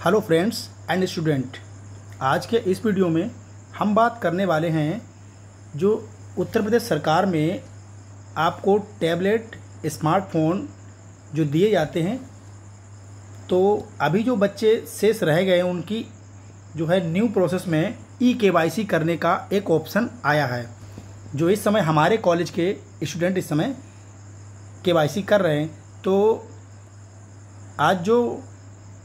Hello friends and student, आज के इस वीडियो में हम बात करने वाले हैं जो उत्तर प्रदेश सरकार में आपको टैबलेट स्मार्टफोन जो दिए जाते हैं। तो अभी जो बच्चे शेष रह गए उनकी जो है न्यू प्रोसेस में ई-KYC करने का एक ऑप्शन आया है। जो इस समय हमारे कॉलेज के स्टूडेंट इस समय KYC कर रहे हैं। तो आज जो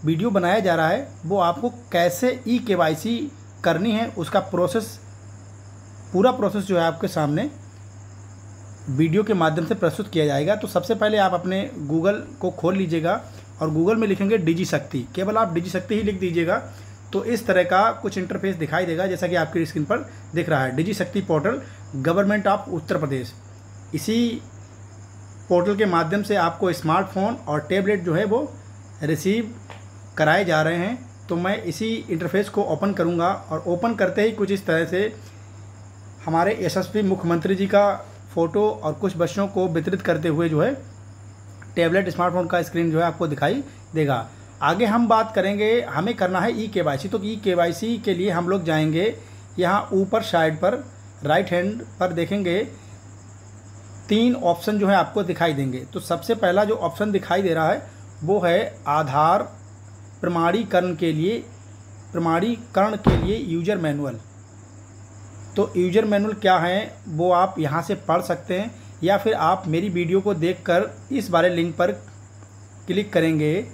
वीडियो बनाया जा रहा है वो आपको कैसे ई-KYC करनी है उसका पूरा प्रोसेस जो है आपके सामने वीडियो के माध्यम से प्रस्तुत किया जाएगा। तो सबसे पहले आप अपने गूगल को खोल लीजिएगा और गूगल में लिखेंगे डिजिशक्ति। केवल आप डिजिशक्ति ही लिख दीजिएगा तो इस तरह का कुछ इंटरफेस दिखाई देगा, जैसा कि आपकी स्क्रीन पर दिख रहा है। डिजिशक्ति portal government of Uttar Pradesh. इसी पोर्टल के माध्यम से आपको स्मार्टफोन और टैबलेट जो है वो रिसीव कराए जा रहे हैं। तो मैं इसी इंटरफेस को ओपन करूंगा और ओपन करते ही कुछ इस तरह से हमारे यशस्वी मुख्यमंत्री जी का फ़ोटो और कुछ बच्चों को वितरित करते हुए जो है टैबलेट स्मार्टफोन का स्क्रीन जो है आपको दिखाई देगा। आगे हम बात करेंगे, हमें करना है ई-KYC। तो ई-KYC के लिए हम लोग जाएंगे, यहाँ ऊपर साइड पर राइट हैंड पर देखेंगे 3 ऑप्शन जो है आपको दिखाई देंगे। तो सबसे पहला जो ऑप्शन दिखाई दे रहा है वो है आधार प्रमाणीकरण के लिए यूजर मैनुअल। तो यूजर मैनुअल क्या है वो आप यहाँ से पढ़ सकते हैं, या फिर आप मेरी वीडियो को देखकर इस वाले लिंक पर क्लिक करेंगे।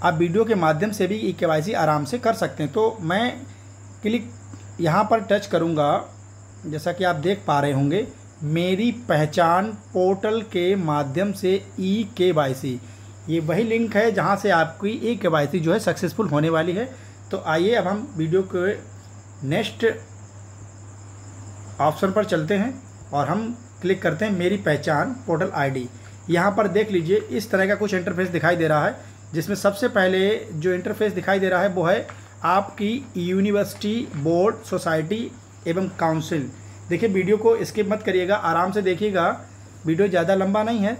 आप वीडियो के माध्यम से भी ई-KYC आराम से कर सकते हैं। तो मैं क्लिक यहाँ पर टच करूँगा, जैसा कि आप देख पा रहे होंगे मेरी पहचान पोर्टल के माध्यम से ई-KYC। ये वही लिंक है जहाँ से आपकी ई-KYC जो है सक्सेसफुल होने वाली है। तो आइए अब हम वीडियो के नेक्स्ट ऑप्शन पर चलते हैं और हम क्लिक करते हैं मेरी पहचान पोर्टल आईडी। यहाँ पर देख लीजिए इस तरह का कुछ इंटरफेस दिखाई दे रहा है, जिसमें सबसे पहले जो इंटरफेस दिखाई दे रहा है वो है आपकी यूनिवर्सिटी बोर्ड सोसाइटी एवं काउंसिल। देखिए वीडियो को स्किप मत करिएगा, आराम से देखिएगा, वीडियो ज़्यादा लंबा नहीं है।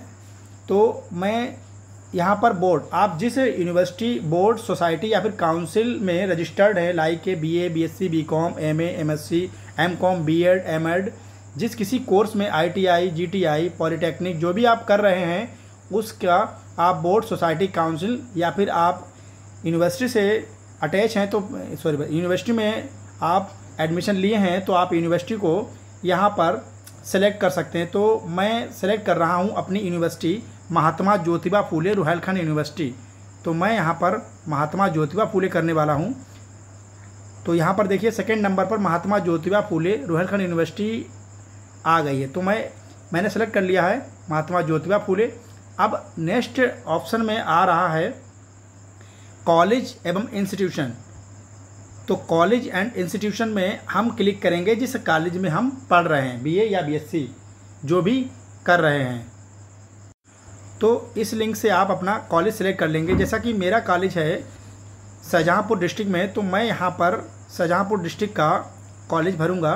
तो मैं यहाँ पर बोर्ड, आप जिस यूनिवर्सिटी बोर्ड सोसाइटी या फिर काउंसिल में रजिस्टर्ड है, लाइक के BA BSc BCom MA MSc MCom B.Ed M.Ed, जिस किसी कोर्स में ITI GTI पॉलीटेक्निक जो भी आप कर रहे हैं उसका आप बोर्ड सोसाइटी काउंसिल या फिर आप यूनिवर्सिटी से अटैच हैं तो यूनिवर्सिटी में आप एडमिशन लिए हैं तो आप यूनिवर्सिटी को यहाँ पर सेलेक्ट कर सकते हैं। तो मैं सेलेक्ट कर रहा हूँ अपनी यूनिवर्सिटी महात्मा ज्योतिबा फूले रुहेलखंड यूनिवर्सिटी। तो मैं यहाँ पर महात्मा ज्योतिबा फूले करने वाला हूँ। तो यहाँ पर देखिए सेकंड नंबर पर महात्मा ज्योतिबा फूले रुहेलखंड यूनिवर्सिटी आ गई है। तो मैंने सेलेक्ट कर लिया है महात्मा ज्योतिबा फूले। अब नेक्स्ट ऑप्शन में आ रहा है कॉलेज एवं इंस्टीट्यूशन। तो कॉलेज एंड इंस्टीट्यूशन में हम क्लिक करेंगे जिस कॉलेज में हम पढ़ रहे हैं, BA या BSc जो भी कर रहे हैं। तो इस लिंक से आप अपना कॉलेज सेलेक्ट कर लेंगे। जैसा कि मेरा कॉलेज है शाहजहाँपुर डिस्ट्रिक्ट में, तो मैं यहाँ पर शाहजहाँपुर डिस्ट्रिक्ट का कॉलेज भरूँगा।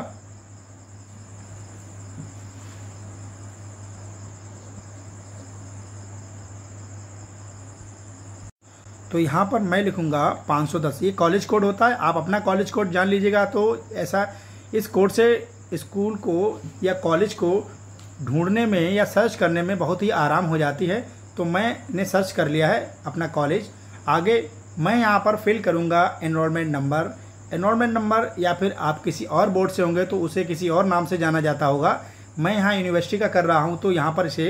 तो यहाँ पर मैं लिखूँगा 510, ये कॉलेज कोड होता है। आप अपना कॉलेज कोड जान लीजिएगा। तो ऐसा इस कोड से स्कूल को या कॉलेज को ढूंढने में या सर्च करने में बहुत ही आराम हो जाती है। तो मैंने सर्च कर लिया है अपना कॉलेज। आगे मैं यहाँ पर फिल करूँगा एनरोलमेंट नंबर, या फिर आप किसी और बोर्ड से होंगे तो उसे किसी और नाम से जाना जाता होगा। मैं यहाँ यूनिवर्सिटी का कर रहा हूँ तो यहाँ पर इसे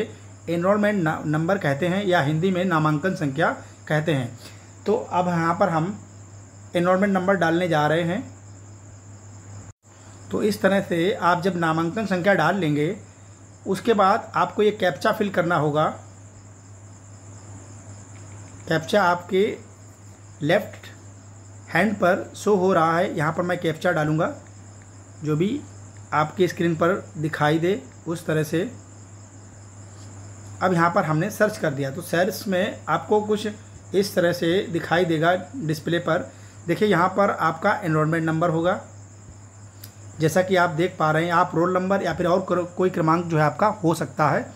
एनरोलमेंट नंबर कहते हैं या हिंदी में नामांकन संख्या कहते हैं। तो अब यहाँ पर हम एनरोलमेंट नंबर डालने जा रहे हैं। तो इस तरह से आप जब नामांकन संख्या डाल लेंगे उसके बाद आपको ये कैप्चा फिल करना होगा। कैप्चा आपके लेफ्ट हैंड पर शो हो रहा है। यहाँ पर मैं कैप्चा डालूँगा जो भी आपकी स्क्रीन पर दिखाई दे उस तरह से। अब यहाँ पर हमने सर्च कर दिया तो सर्च में आपको कुछ इस तरह से दिखाई देगा डिस्प्ले पर। देखिए यहाँ पर आपका एनरोलमेंट नंबर होगा, जैसा कि आप देख पा रहे हैं, आप रोल नंबर या फिर और कोई क्रमांक जो है आपका हो सकता है।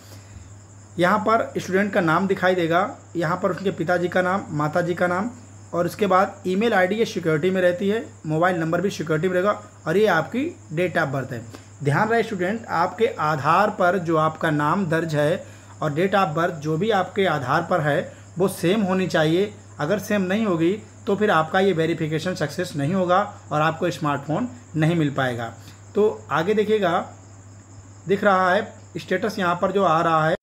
यहाँ पर स्टूडेंट का नाम दिखाई देगा, यहाँ पर उसके पिताजी का नाम, माताजी का नाम, और उसके बाद ईमेल आईडी ये सिक्योरिटी में रहती है, मोबाइल नंबर भी सिक्योरिटी में रहेगा, और ये आपकी डेट ऑफ बर्थ है। ध्यान रहे स्टूडेंट, आपके आधार पर जो आपका नाम दर्ज है और डेट ऑफ बर्थ जो भी आपके आधार पर है वो सेम होनी चाहिए। अगर सेम नहीं होगी तो फिर आपका ये वेरिफिकेशन सक्सेस नहीं होगा और आपको स्मार्टफोन नहीं मिल पाएगा। तो आगे देखिएगा, दिख रहा है स्टेटस यहाँ पर जो आ रहा है,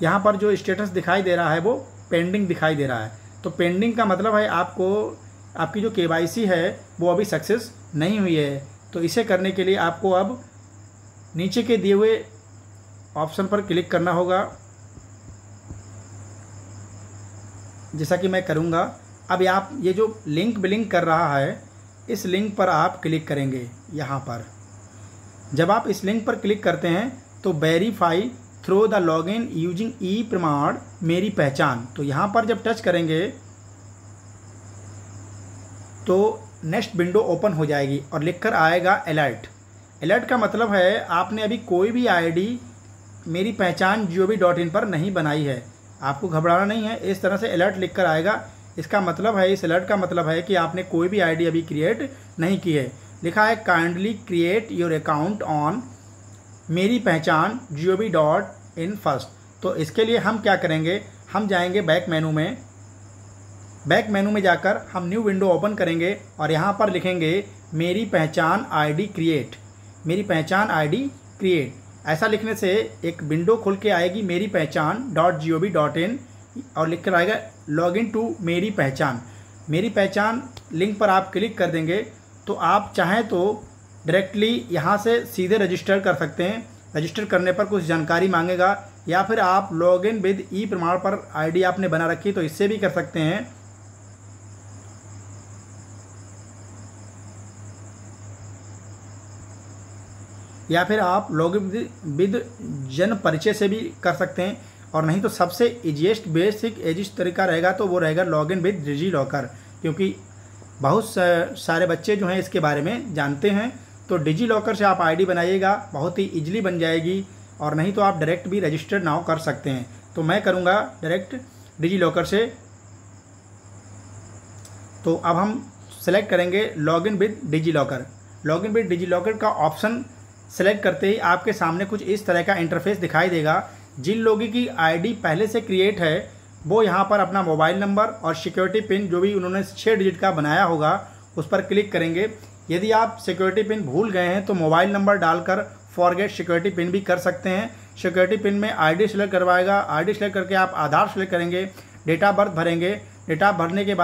यहाँ पर जो स्टेटस दिखाई दे रहा है वो पेंडिंग दिखाई दे रहा है। तो पेंडिंग का मतलब है आपकी जो KYC है वो अभी सक्सेस नहीं हुई है। तो इसे करने के लिए आपको अब नीचे के दिए हुए ऑप्शन पर क्लिक करना होगा, जैसा कि मैं करूँगा। अब आप ये जो लिंक बिलिंक कर रहा है, इस लिंक पर आप क्लिक करेंगे। यहाँ पर जब आप इस लिंक पर क्लिक करते हैं तो verify through the login using e Pramaan मेरी पहचान, तो यहाँ पर जब टच करेंगे तो नेक्स्ट विंडो ओपन हो जाएगी और लिखकर आएगा अलर्ट। अलर्ट का मतलब है आपने अभी कोई भी आईडी मेरी पहचान gov.in पर नहीं बनाई है, आपको घबराना नहीं है। इस तरह से अलर्ट लिखकर आएगा। इसका मतलब है, इस अलर्ट का मतलब है कि आपने कोई भी आईडी अभी क्रिएट नहीं की है। लिखा है kindly create your account on मेरी पहचान gov.in फर्स्ट। तो इसके लिए हम क्या करेंगे, हम जाएंगे बैक मेनू में। बैक मेनू में जाकर हम न्यू विंडो ओपन करेंगे और यहाँ पर लिखेंगे मेरी पहचान आईडी क्रिएट, मेरी पहचान आईडी क्रिएट। ऐसा लिखने से एक विंडो खुल के आएगी मेरी पहचान .gov.in और लिख कर आएगा लॉगिन टू मेरी पहचान। मेरी पहचान लिंक पर आप क्लिक कर देंगे तो आप चाहें तो डायरेक्टली यहाँ से सीधे रजिस्टर कर सकते हैं। रजिस्टर करने पर कुछ जानकारी मांगेगा, या फिर आप लॉगिन विद ई प्रमाण पर आईडी आपने बना रखी तो इससे भी कर सकते हैं। या फिर आप लॉगिन विद जन परिचय से भी कर सकते हैं, और नहीं तो सबसे ईजीएस्ट बेसिक एजिस्ट तरीका रहेगा तो वो रहेगा लॉगिन विद डिजी लॉकर, क्योंकि बहुत सारे बच्चे जो हैं इसके बारे में जानते हैं। तो डिजी लॉकर से आप आईडी बनाइएगा, बहुत ही ईजिली बन जाएगी, और नहीं तो आप डायरेक्ट भी रजिस्टर्ड नाउ कर सकते हैं। तो मैं करूँगा डायरेक्ट डिजी लॉकर से। तो अब हम सेलेक्ट करेंगे login with DigiLocker. Login with DigiLocker का ऑप्शन सेलेक्ट करते ही आपके सामने कुछ इस तरह का इंटरफेस दिखाई देगा। जिन लोगों की आईडी पहले से क्रिएट है वो यहाँ पर अपना मोबाइल नंबर और सिक्योरिटी पिन जो भी उन्होंने 6 डिजिट का बनाया होगा उस पर क्लिक करेंगे। यदि आप सिक्योरिटी पिन भूल गए हैं तो मोबाइल नंबर डालकर फॉरगेट सिक्योरिटी पिन भी कर सकते हैं। सिक्योरिटी पिन में आईडी सेलेक्ट करवाएगा, आईडी सेलेक्ट करके आप आधार सेलेक्ट करेंगे, डेट ऑफ बर्थ भरेंगे। डेट ऑफ भरने के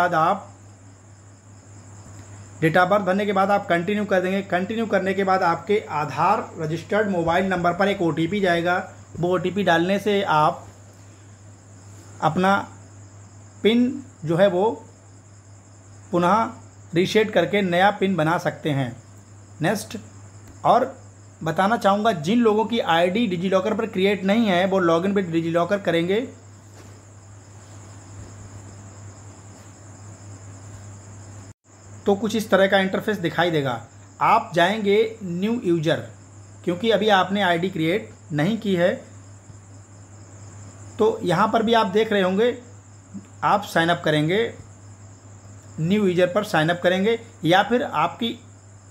बाद आप कंटिन्यू कर देंगे। कंटिन्यू करने के बाद आपके आधार रजिस्टर्ड मोबाइल नंबर पर एक OTP जाएगा। वो OTP डालने से आप अपना पिन जो है वो पुनः रीसेट करके नया पिन बना सकते हैं। नेक्स्ट, और बताना चाहूँगा जिन लोगों की आईडी डिजी लॉकर पर क्रिएट नहीं है वो लॉगिन विद डिजी लॉकर करेंगे। तो कुछ इस तरह का इंटरफेस दिखाई देगा। आप जाएंगे न्यू यूजर, क्योंकि अभी आपने आईडी क्रिएट नहीं की है। तो यहाँ पर भी आप देख रहे होंगे, आप साइन अप करेंगे, न्यू यूजर पर साइन अप करेंगे, या फिर आपकी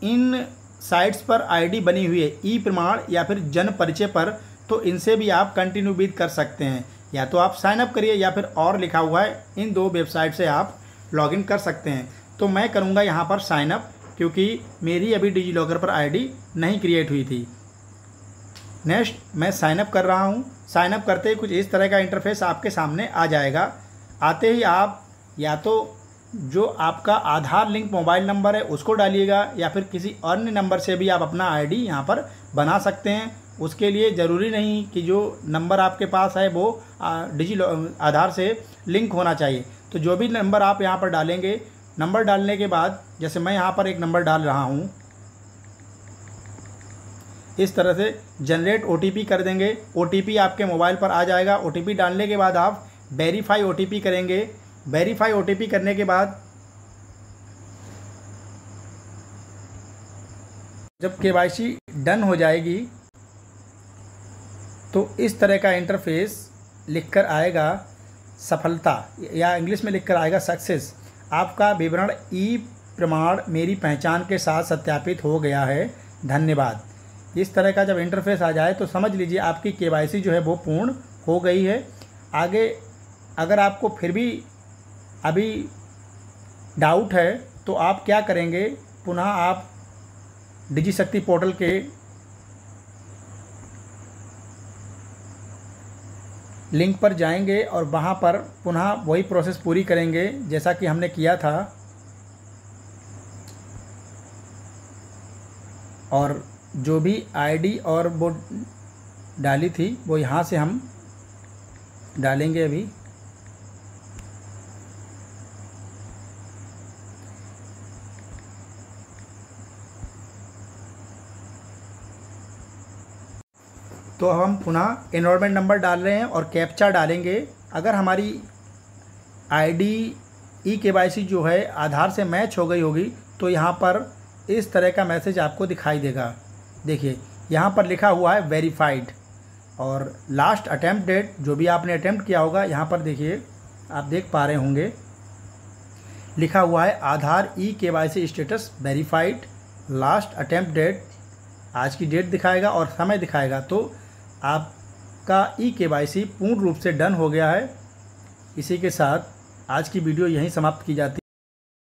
इन साइट्स पर आईडी बनी हुई है ई प्रमाण या फिर जन परिचय पर, तो इनसे भी आप कंटिन्यू विद कर सकते हैं। या तो आप साइन अप करिए या फिर और लिखा हुआ है, इन 2 वेबसाइट से आप लॉगिन कर सकते हैं। तो मैं करूंगा यहाँ पर साइन अप, क्योंकि मेरी अभी डिजी लॉकर पर आईडी नहीं क्रिएट हुई थी। नेक्स्ट, मैं साइन अप कर रहा हूँ। साइन अप करते ही कुछ इस तरह का इंटरफेस आपके सामने आ जाएगा। आते ही आप या तो जो आपका आधार लिंक मोबाइल नंबर है उसको डालिएगा, या फिर किसी अन्य नंबर से भी आप अपना आईडी यहाँ पर बना सकते हैं। उसके लिए ज़रूरी नहीं कि जो नंबर आपके पास है वो आधार से लिंक होना चाहिए। तो जो भी नंबर आप यहाँ पर डालेंगे, नंबर डालने के बाद जैसे मैं यहाँ पर एक नंबर डाल रहा हूँ, इस तरह से जनरेट OTP कर देंगे। OTP आपके मोबाइल पर आ जाएगा। OTP डालने के बाद आप वेरीफाई OTP करेंगे। वेरीफाई OTP करने के बाद जब केवाईसी डन हो जाएगी तो इस तरह का इंटरफेस लिखकर आएगा सफलता, या इंग्लिश में लिखकर आएगा सक्सेस। आपका विवरण ई प्रमाण मेरी पहचान के साथ सत्यापित हो गया है, धन्यवाद। इस तरह का जब इंटरफेस आ जाए तो समझ लीजिए आपकी केवाईसी जो है वो पूर्ण हो गई है। आगे अगर आपको फिर भी अभी डाउट है तो आप क्या करेंगे, पुनः आप डिजिशक्ति पोर्टल के लिंक पर जाएंगे और वहाँ पर पुनः वही प्रोसेस पूरी करेंगे जैसा कि हमने किया था, और जो भी आईडी और वो डाली थी वो यहाँ से हम डालेंगे अभी। तो हम पुनः एनरोलमेंट नंबर डाल रहे हैं और कैप्चा डालेंगे। अगर हमारी आईडी ई केवाईसी जो है आधार से मैच हो गई होगी तो यहाँ पर इस तरह का मैसेज आपको दिखाई देगा। देखिए यहाँ पर लिखा हुआ है वेरीफाइड, और लास्ट अटैम्प्ट डेट जो भी आपने अटैम्प्ट किया होगा यहाँ पर देखिए, आप देख पा रहे होंगे लिखा हुआ है Aadhaar e KYC status verified, last attempt date आज की डेट दिखाएगा और समय दिखाएगा। तो आपका ई केवाईसी पूर्ण रूप से डन हो गया है। इसी के साथ आज की वीडियो यहीं समाप्त की जाती है।